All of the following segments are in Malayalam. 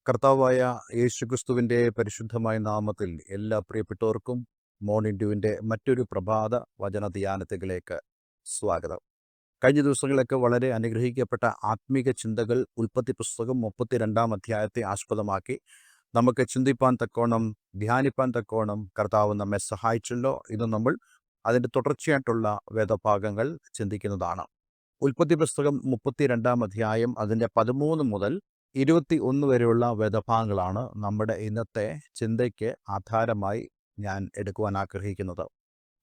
കർത്താവായ യേശുക്രിസ്തുവിൻ്റെ പരിശുദ്ധമായ നാമത്തിൽ എല്ലാ പ്രിയപ്പെട്ടവർക്കും മോർണിംഗ് ഡ്യൂവിൻ്റെ മറ്റൊരു പ്രഭാത വചന ധ്യാനത്തിലേക്ക് സ്വാഗതം. കഴിഞ്ഞ ദിവസങ്ങളൊക്കെ വളരെ അനുഗ്രഹിക്കപ്പെട്ട ആത്മീക ചിന്തകൾ ഉൽപ്പത്തി പുസ്തകം 32 അധ്യായത്തെ ആസ്പദമാക്കി നമുക്ക് ചിന്തിപ്പാൻ തക്കോണം, ധ്യാനിപ്പാൻ തക്കോണം കർത്താവ് നമ്മെ സഹായിച്ചല്ലോ. ഇത് നമ്മൾ അതിൻ്റെ തുടർച്ചയായിട്ടുള്ള വേദഭാഗങ്ങൾ ചിന്തിക്കുന്നതാണ്. ഉൽപ്പത്തി പുസ്തകം 32 അധ്യായം അതിൻ്റെ 13 മുതൽ 21 വരെയുള്ള വേദഭാഗങ്ങളാണ് നമ്മുടെ ഇന്നത്തെ ചിന്തയ്ക്ക് ആധാരമായി ഞാൻ എടുക്കുവാൻ ആഗ്രഹിക്കുന്നത്.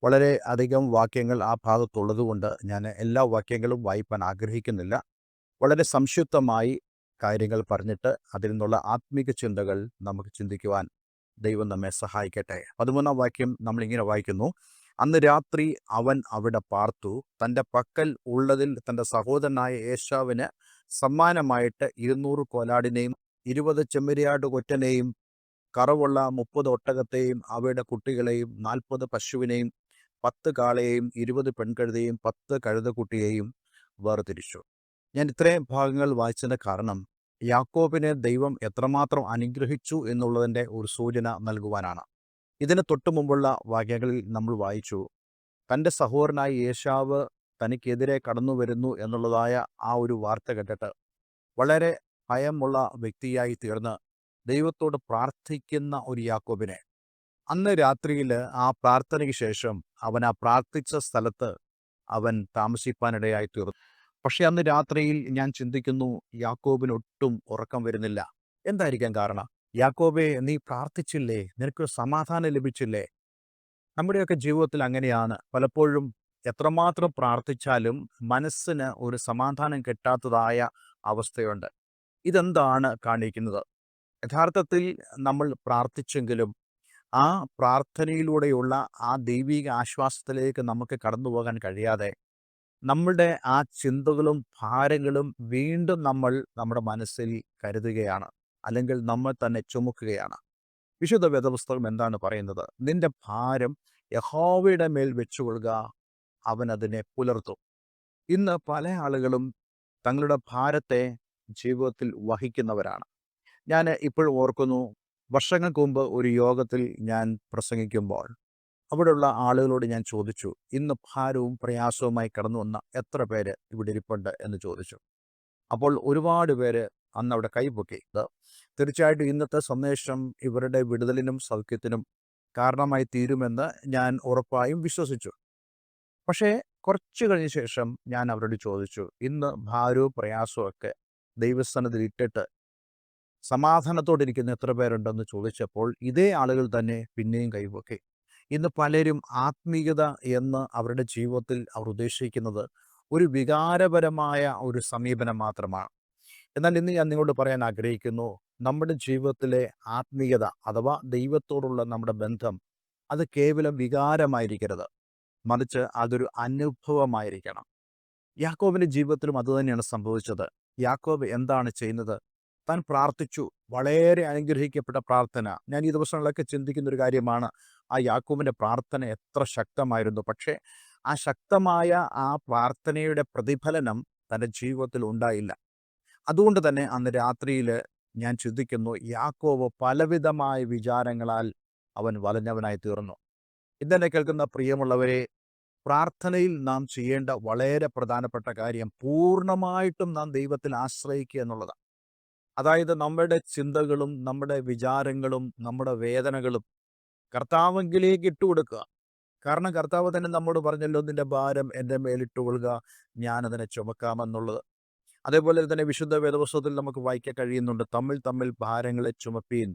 വളരെ അധികം വാക്യങ്ങൾ ആ ഭാഗത്തുള്ളതുകൊണ്ട് ഞാൻ എല്ലാ വാക്യങ്ങളും വായിപ്പാൻ ആഗ്രഹിക്കുന്നില്ല. വളരെ സംക്ഷിപ്തമായി കാര്യങ്ങൾ പറഞ്ഞിട്ട് അതിൽ നിന്നുള്ള ആത്മീക ചിന്തകൾ നമുക്ക് ചിന്തിക്കുവാൻ ദൈവം നമ്മെ സഹായിക്കട്ടെ. 13 വാക്യം നമ്മളിങ്ങനെ വായിക്കുന്നു: അന്ന് രാത്രി അവൻ അവിടെ പാർത്തു. തൻ്റെ പക്കൽ ഉള്ളതിൽ തൻ്റെ സഹോദരനായ ഏശാവിന് സമ്മാനമായിട്ട് 200 കോലാടിനെയും 20 ചെമ്മരിയാട് കൊറ്റനെയും കറവുള്ള 30 ഒട്ടകത്തെയും അവയുടെ കുട്ടികളെയും 40 പശുവിനെയും 10 കാളയെയും 20 പെൺകഴുതയെയും 10 കഴുതക്കുട്ടിയെയും വേർതിരിച്ചു. ഞാൻ ഇത്രയും ഭാഗങ്ങൾ വായിച്ചതിൻ്റെ കാരണം യാക്കോബിനെ ദൈവം എത്രമാത്രം അനുഗ്രഹിച്ചു എന്നുള്ളതിൻ്റെ ഒരു സൂചന നൽകുവാനാണ്. ഇതിന് തൊട്ടു മുമ്പുള്ള വാക്യങ്ങളിൽ നമ്മൾ വായിച്ചു, തൻ്റെ സഹോദരനായ ഏശാവ് തനിക്കെതിരെ കടന്നു വരുന്നു എന്നുള്ളതായ ആ ഒരു വാർത്ത കേട്ടിട്ട് വളരെ ഭയമുള്ള വ്യക്തിയായി തീർന്ന് ദൈവത്തോട് പ്രാർത്ഥിക്കുന്ന ഒരു യാക്കോബിനെ അന്ന് രാത്രിയിൽ ആ പ്രാർത്ഥനയ്ക്ക് ശേഷം അവൻ ആ പ്രാർത്ഥിച്ച സ്ഥലത്ത് അവൻ താമസിപ്പാനിടയായി തീർന്നു. പക്ഷെ അന്ന് രാത്രിയിൽ ഞാൻ ചിന്തിക്കുന്നു, യാക്കോബിന് ഒട്ടും ഉറക്കം വരുന്നില്ല. എന്തായിരിക്കാം കാരണം? യാക്കോബേ, നീ പ്രാർത്ഥിച്ചില്ലേ? നിനക്കൊരു സമാധാനം ലഭിച്ചില്ലേ? നമ്മുടെയൊക്കെ ജീവിതത്തിൽ അങ്ങനെയാണ്. പലപ്പോഴും എത്രമാത്രം പ്രാർത്ഥിച്ചാലും മനസ്സിന് ഒരു സമാധാനം കിട്ടാത്തതായ അവസ്ഥയുണ്ട്. ഇതെന്താണ് കാണിക്കുന്നത്? യഥാർത്ഥത്തിൽ നമ്മൾ പ്രാർത്ഥിച്ചെങ്കിലും ആ പ്രാർത്ഥനയിലൂടെയുള്ള ആ ദൈവിക ആശ്വാസത്തിലേക്ക് നമുക്ക് കടന്നു പോകാൻ കഴിയാതെ നമ്മളുടെ ആ ചിന്തകളും ഭാരങ്ങളും വീണ്ടും നമ്മൾ നമ്മുടെ മനസ്സിൽ കരുതുകയാണ്, അല്ലെങ്കിൽ നമ്മൾ തന്നെ ചുമക്കുകയാണ്. വിശുദ്ധ വേദപുസ്തകം എന്താണ് പറയുന്നത്? നിന്റെ ഭാരം യഹോവയുടെ മേൽ വെച്ചുകൊള്ളുക, അവൻ അതിനെ പുലർത്തും. ഇന്ന് പല ആളുകളും തങ്ങളുടെ ഭാരത്തെ ജീവിതത്തിൽ വഹിക്കുന്നവരാണ്. ഞാൻ ഇപ്പോഴും ഓർക്കുന്നു, വർഷങ്ങൾക്ക് മുമ്പ് ഒരു യോഗത്തിൽ ഞാൻ പ്രസംഗിക്കുമ്പോൾ അവിടെയുള്ള ആളുകളോട് ഞാൻ ചോദിച്ചു, ഇന്ന് ഭാരവും പ്രയാസവുമായി കടന്നു വന്ന എത്ര പേര് ഇവിടെ ഇരിപ്പുണ്ട് എന്ന് ചോദിച്ചു. അപ്പോൾ ഒരുപാട് പേര് അന്ന് അവിടെ കൈപൊക്കി. തീർച്ചയായിട്ടും ഇന്നത്തെ സന്ദേശം ഇവരുടെ വിടുതലിനും സൗഖ്യത്തിനും കാരണമായി തീരുമെന്ന് ഞാൻ ഉറപ്പായും വിശ്വസിച്ചു. പക്ഷേ കുറച്ച് കഴിഞ്ഞ ശേഷം ഞാൻ അവരോട് ചോദിച്ചു, ഇന്ന് ഭാരവും പ്രയാസവും ഒക്കെ ദൈവസ്ഥാനത്തിൽ ഇട്ടിട്ട് സമാധാനത്തോടിരിക്കുന്ന എത്ര പേരുണ്ടെന്ന് ചോദിച്ചപ്പോൾ ഇതേ ആളുകൾ തന്നെ പിന്നെയും കൈപൊക്കി. ഇന്ന് പലരും ആത്മീയത എന്ന് അവരുടെ ജീവിതത്തിൽ അവർ ഉദ്ദേശിക്കുന്നത് ഒരു വികാരപരമായ ഒരു സമീപനം മാത്രമാണ്. എന്നാൽ ഇന്ന് ഞാൻ നിങ്ങളോട് പറയാൻ ആഗ്രഹിക്കുന്നു, നമ്മുടെ ജീവിതത്തിലെ ആത്മീയത അഥവാ ദൈവത്തോടുള്ള നമ്മുടെ ബന്ധം അത് കേവലം വികാരമായിരിക്കരുത്, മറിച്ച് അതൊരു അനുഭവമായിരിക്കണം. യാക്കോബിൻ്റെ ജീവിതത്തിലും അതുതന്നെയാണ് സംഭവിച്ചത്. യാക്കോബ് എന്താണ് ചെയ്യുന്നത്? താൻ പ്രാർത്ഥിച്ചു. വളരെ അനുഗ്രഹിക്കപ്പെട്ട പ്രാർത്ഥന. ഞാൻ ഈ ദിവസങ്ങളിലൊക്കെ ചിന്തിക്കുന്ന ഒരു കാര്യമാണ്, ആ യാക്കോബിൻ്റെ പ്രാർത്ഥന എത്ര ശക്തമായിരുന്നു. പക്ഷേ ആ ശക്തമായ ആ പ്രാർത്ഥനയുടെ പ്രതിഫലനം തൻ്റെ ജീവിതത്തിൽ ഉണ്ടായില്ല. അതുകൊണ്ട് തന്നെ അന്ന് രാത്രിയിൽ ഞാൻ ചിന്തിക്കുന്നു, യാക്കോബ് പലവിധമായ വിചാരങ്ങളാൽ അവൻ വലഞ്ഞവനായി തീർന്നു. ഇതെന്നെ കേൾക്കുന്ന പ്രിയമുള്ളവരെ, പ്രാർത്ഥനയിൽ നാം ചെയ്യേണ്ട വളരെ പ്രധാനപ്പെട്ട കാര്യം പൂർണ്ണമായിട്ടും നാം ദൈവത്തിൽ ആശ്രയിക്കുക എന്നുള്ളതാണ്. അതായത് നമ്മുടെ ചിന്തകളും നമ്മുടെ വിചാരങ്ങളും നമ്മുടെ വേദനകളും കർത്താവെങ്കിലേക്ക് ഇട്ടുകൊടുക്കുക. കാരണം കർത്താവ് തന്നെ നമ്മോട് പറഞ്ഞല്ലോ, നിന്റെ ഭാരം എൻ്റെ മേലിട്ടുകൊള്ളുക, ഞാനതിനെ ചുമക്കാമെന്നുള്ളത്. അതേപോലെ തന്നെ വിശുദ്ധ വേദപുസ്തകത്തിൽ നമുക്ക് വായിക്കാൻ കഴിയുന്നുണ്ട്, തമ്മിൽ തമ്മിൽ ഭാരങ്ങളെ ചുമപ്പീൻ,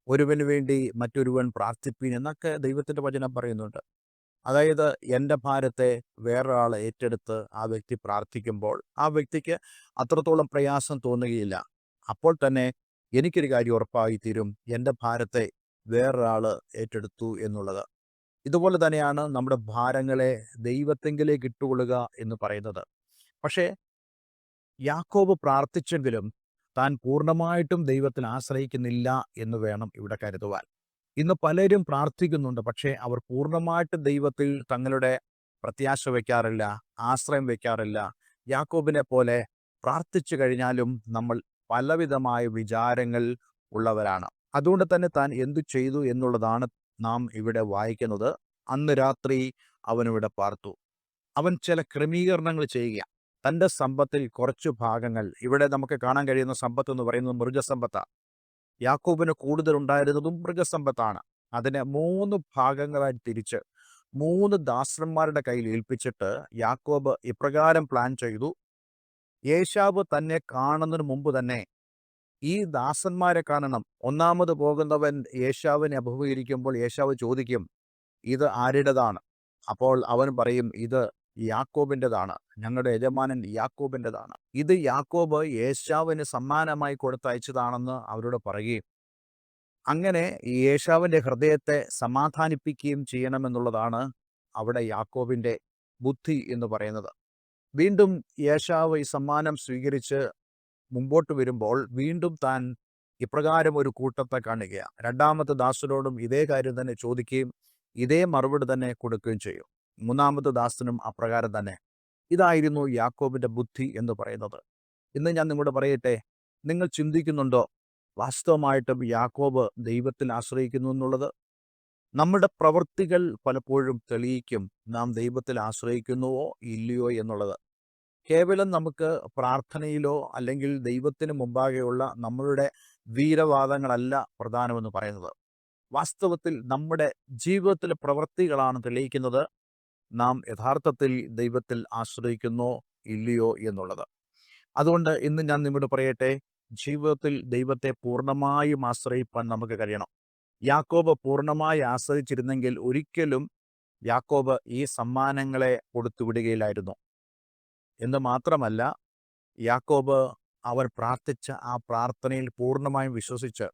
ഒരുവന് വേണ്ടി മറ്റൊരുവൻ പ്രാർത്ഥിപ്പീൻ എന്നൊക്കെ ദൈവത്തിൻ്റെ വചനം പറയുന്നുണ്ട്. അതായത് എൻ്റെ ഭാരത്തെ വേറൊരാൾ ഏറ്റെടുത്ത് ആ വ്യക്തി പ്രാർത്ഥിക്കുമ്പോൾ ആ വ്യക്തിക്ക് അത്രത്തോളം പ്രയാസം തോന്നുകയില്ല. അപ്പോൾ തന്നെ എനിക്കൊരു കാര്യം ഉറപ്പായി തീരും, എൻ്റെ ഭാരത്തെ വേറൊരാൾ ഏറ്റെടുത്തു എന്നുള്ളത്. ഇതുപോലെ തന്നെയാണ് നമ്മുടെ ഭാരങ്ങളെ ദൈവത്തെങ്കിലേക്ക് ഇട്ടുകൊള്ളുക എന്ന് പറയുന്നത്. പക്ഷേ യാക്കോബ് പ്രാർത്ഥിച്ചെങ്കിലും താൻ പൂർണ്ണമായിട്ടും ദൈവത്തിൽ ആശ്രയിക്കുന്നില്ല എന്ന് വേണം ഇവിടെ കരുതുവാൻ. ഇന്ന് പലരും പ്രാർത്ഥിക്കുന്നുണ്ട്, പക്ഷേ അവർ പൂർണ്ണമായിട്ട് ദൈവത്തിൽ തങ്ങളുടെ പ്രത്യാശ വയ്ക്കാറില്ല, ആശ്രയം വയ്ക്കാറില്ല. യാക്കോബിനെ പോലെ പ്രാർത്ഥിച്ചു കഴിഞ്ഞാലും നമ്മൾ പലവിധമായ വിചാരങ്ങൾ ഉള്ളവരാണ്. അതുകൊണ്ട് തന്നെ താൻ എന്തു ചെയ്തു എന്നുള്ളതാണ് നാം ഇവിടെ വായിക്കുന്നത്. അന്ന് രാത്രി അവനിവിടെ പാർത്തു. അവൻ ചില ക്രമീകരണങ്ങൾ ചെയ്യുക. തൻ്റെ സമ്പത്തിൽ കുറച്ചു ഭാഗങ്ങൾ, ഇവിടെ നമുക്ക് കാണാൻ കഴിയുന്ന സമ്പത്ത് എന്ന് പറയുന്നത് മൃഗസമ്പത്താണ്. യാക്കോബിന് കൂടുതലുണ്ടായിരുന്നതും മൃഗസമ്പത്താണ്. അതിനെ 3 ഭാഗങ്ങളായി തിരിച്ച് 3 ദാസന്മാരുടെ കയ്യിൽ ഏൽപ്പിച്ചിട്ട് യാക്കോബ് ഇപ്രകാരം പ്ലാൻ ചെയ്തു. ഏശാവ് തന്നെ കാണുന്നതിന് മുമ്പ് തന്നെ ഈ ദാസന്മാരെ കാണണം. ഒന്നാമത് പോകുന്നവൻ ഏശാവിനെ അഭിമുഖീകരിക്കുമ്പോൾ ഏശാവ് ചോദിക്കും, ഇത് ആരുടേതാണ്? അപ്പോൾ അവൻ പറയും, ഇത് യാക്കോബിൻ്റെതാണ്, ഞങ്ങളുടെ യജമാനൻ യാക്കോബിൻ്റെതാണ്. ഇത് യാക്കോബ് ഏശാവിന് സമ്മാനമായി കൊടുത്തയച്ചതാണെന്ന് അവരോട് പറയുകയും അങ്ങനെ ഈ ഏശാവിൻ്റെ ഹൃദയത്തെ സമാധാനിപ്പിക്കുകയും ചെയ്യണമെന്നുള്ളതാണ് അവിടെ യാക്കോബിൻ്റെ ബുദ്ധി എന്ന് പറയുന്നത്. വീണ്ടും ഏശാവ് ഈ സമ്മാനം സ്വീകരിച്ച് മുമ്പോട്ട് വരുമ്പോൾ വീണ്ടും താൻ ഇപ്രകാരം ഒരു കൂട്ടത്തെ കാണുകയാണ്. രണ്ടാമത്തെ ദാസനോടും ഇതേ കാര്യം തന്നെ ചോദിക്കുകയും ഇതേ മറുപടി തന്നെ കൊടുക്കുകയും ചെയ്യും. മൂന്നാമത്തെ ദാസനും അപ്രകാരം തന്നെ. ഇതായിരുന്നു യാക്കോബിൻ്റെ ബുദ്ധി എന്ന് പറയുന്നത്. ഇന്ന് ഞാൻ നിങ്ങളോട് പറയട്ടെ, നിങ്ങൾ ചിന്തിക്കുന്നുണ്ടോ വാസ്തവമായിട്ടും യാക്കോബ് ദൈവത്തിൽ ആശ്രയിക്കുന്നു എന്നുള്ളത്? നമ്മുടെ പ്രവൃത്തികൾ പലപ്പോഴും തെളിയിക്കും നാം ദൈവത്തിൽ ആശ്രയിക്കുന്നുവോ ഇല്ലയോ എന്നുള്ളത്. കേവലം നമുക്ക് പ്രാർത്ഥനയിലോ അല്ലെങ്കിൽ ദൈവത്തിന് മുമ്പാകെയുള്ള നമ്മളുടെ വീരവാദങ്ങളല്ല പ്രധാനമെന്ന് പറയുന്നത്. വാസ്തവത്തിൽ നമ്മുടെ ജീവിതത്തിലെ പ്രവൃത്തികളാണ് തെളിയിക്കുന്നത് നാം യഥാർത്ഥത്തിൽ ദൈവത്തിൽ ആശ്രയിക്കുന്നോ ഇല്ലയോ എന്നുള്ളത്. അതുകൊണ്ട് ഇന്ന് ഞാൻ നിങ്ങളോട് പറയട്ടെ, ജീവിതത്തിൽ ദൈവത്തെ പൂർണ്ണമായും ആശ്രയിപ്പാൻ നമുക്ക് കഴിയണം. യാക്കോബ് പൂർണ്ണമായി ആശ്രയിച്ചിരുന്നെങ്കിൽ ഒരിക്കലും യാക്കോബ് ഈ സമ്മാനങ്ങളെ കൊടുത്തുവിടുകയില്ലായിരുന്നു. എന്ന് മാത്രമല്ല, യാക്കോബ് അവൻ പ്രാർത്ഥിച്ച ആ പ്രാർത്ഥനയിൽ പൂർണ്ണമായും വിശ്വസിച്ച്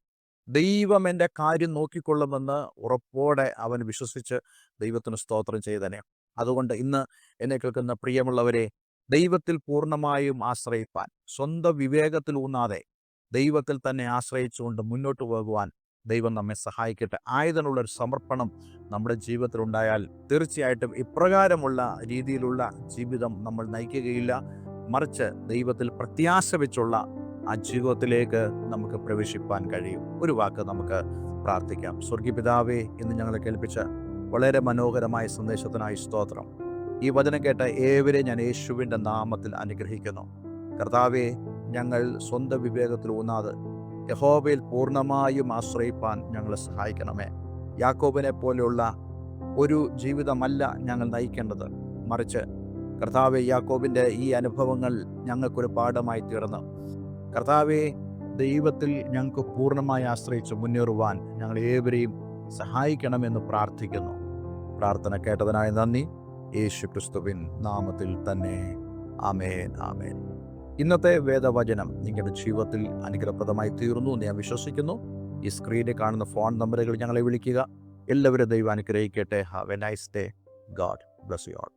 ദൈവം എൻ്റെ കാര്യം നോക്കിക്കൊള്ളുമെന്ന് ഉറപ്പോടെ അവൻ വിശ്വസിച്ച് ദൈവത്തിന് സ്തോത്രം ചെയ്തനെ. അതുകൊണ്ട് ഇന്ന് എന്നെ കേൾക്കുന്ന പ്രിയമുള്ളവരെ, ദൈവത്തിൽ പൂർണ്ണമായും ആശ്രയിപ്പാൻ, സ്വന്തം വിവേകത്തിൽ ഊന്നാതെ ദൈവത്തിൽ തന്നെ ആശ്രയിച്ചുകൊണ്ട് മുന്നോട്ട് പോകുവാൻ ദൈവം നമ്മെ സഹായിക്കട്ടെ. ആയതിനുള്ളൊരു സമർപ്പണം നമ്മുടെ ജീവിതത്തിൽ ഉണ്ടായാൽ തീർച്ചയായിട്ടും ഇപ്രകാരമുള്ള രീതിയിലുള്ള ജീവിതം നമ്മൾ നയിക്കുകയില്ല. മറിച്ച് ദൈവത്തിൽ പ്രത്യാശ വെച്ചുള്ള ആ ജീവിതത്തിലേക്ക് നമുക്ക് പ്രവേശിപ്പാൻ കഴിയും. ഒരു വാക്ക് നമുക്ക് പ്രാർത്ഥിക്കാം. സ്വർഗീയ പിതാവേ, ഇന്ന് ഞങ്ങളെ കേൾപ്പിച്ച വളരെ മനോഹരമായ സന്ദേശത്തിനായി സ്തോത്രം. ഈ വചനം കേട്ട ഏവരെ ഞാൻ യേശുവിൻ്റെ നാമത്തിൽ അനുഗ്രഹിക്കുന്നു. കർത്താവേ, ഞങ്ങൾ സ്വന്തം വിവേകത്തിൽ ഊന്നാതെ യഹോവയിൽ പൂർണ്ണമായും ആശ്രയിപ്പാൻ ഞങ്ങളെ സഹായിക്കണമേ. യാക്കോബിനെ പോലെയുള്ള ഒരു ജീവിതമല്ല ഞങ്ങൾ നയിക്കേണ്ടത്. മറിച്ച് കർത്താവേ, യാക്കോബിൻ്റെ ഈ അനുഭവങ്ങൾ ഞങ്ങൾക്കൊരു പാഠമായി തീർന്നു. കർത്താവേ, ദൈവത്തിൽ ഞങ്ങൾക്ക് പൂർണ്ണമായി ആശ്രയിച്ച് മുന്നേറുവാൻ ഞങ്ങൾ ഏവരെയും സഹായിക്കണമെന്ന് പ്രാർത്ഥിക്കുന്നു. പ്രാർത്ഥന കേട്ടതിനായി നന്ദി. യേശു ക്രിസ്തുവിൻ നാമത്തിൽ തന്നെ. ആമേൻ, ആമേൻ. ഇന്നത്തെ വേദവചനം നിങ്ങളുടെ ജീവിതത്തിൽ അനുഗ്രഹപ്രദമായി തീർന്നു എന്ന് ഞാൻ വിശ്വസിക്കുന്നു. ഈ സ്ക്രീനിൽ കാണുന്ന ഫോൺ നമ്പറുകൾ ഞങ്ങളെ വിളിക്കുക. എല്ലാവരും ദൈവം അനുഗ്രഹിക്കട്ടെ. Have A nice day. God bless you all.